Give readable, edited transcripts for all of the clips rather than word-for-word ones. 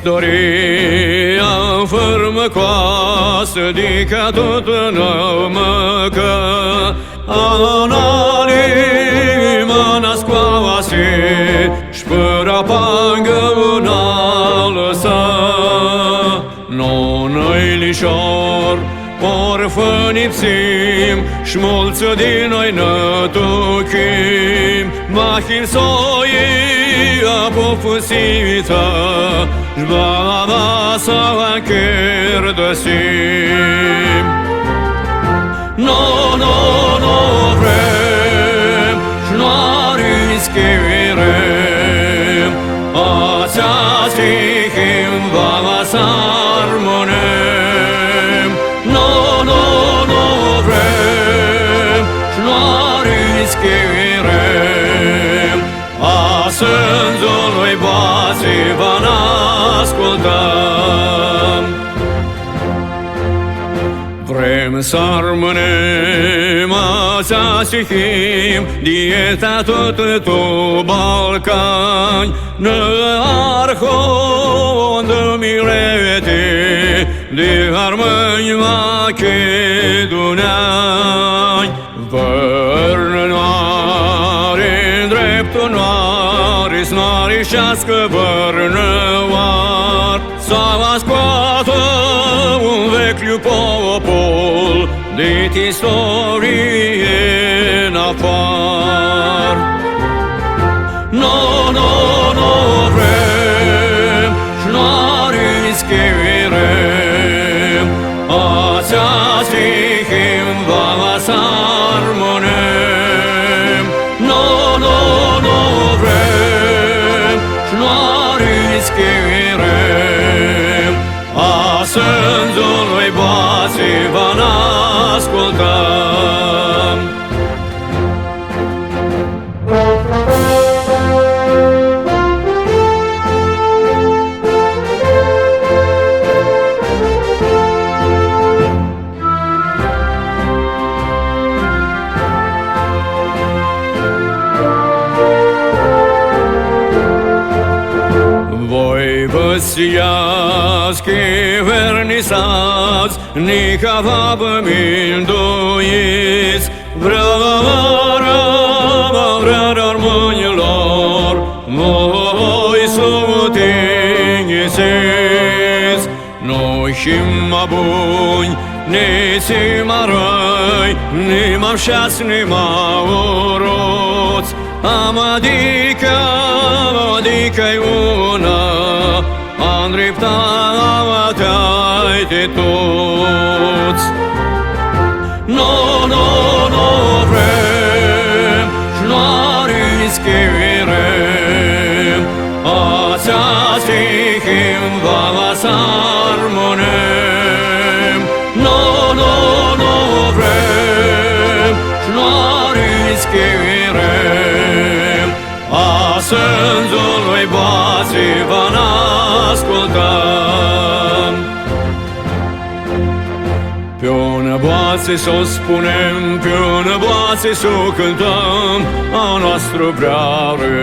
Istoria farmacoasă dica tot nouă că anonima nascoase șpăra pangă unalăsa non-noi lișor orfănipsim șmulță din noi nătuchim mahil soia popusita Žbava sa kerdasim No vrem Șnoariski vrem Ația stihim Vava sarmonem No vrem Șnoariski vrem Asânzului bații vana ascultăm Vrem să rămânem ația stihim Dieta tot tu Balcani Ne arhon de milete De armâni macedoneani Vărnă noare, dreptul noare Snarișească vărnă oar Să scoată un vechiul popol Dit istorie în afar No vrem Șnoariski vrem Ația stihim Vava sarmonem No vrem Șnoariski vrem Asânzului bații van ascultăm Văsiaschi vernisați, nica vabă minduiți, vrea armânilor, moi sutingisiți. Noi și-ma buni, nici-ma răi, ni-ma șas, ni-ma uroți, adică-i una, îndreptat-ai de toți. No vrem, Șnoariski vrem, ația stihim Vava sarmonem. No vrem, Șnoariski vrem, asânzului bații van ascultăm. Pe una boață s-o spunem, pe una boață s-o cântăm, a noastră vreare,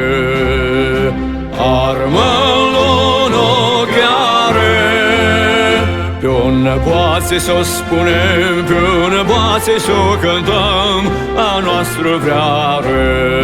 armă-l ochiare. Pe una boață s-o spunem, pe una boață s-o cântăm, a noastră vreare,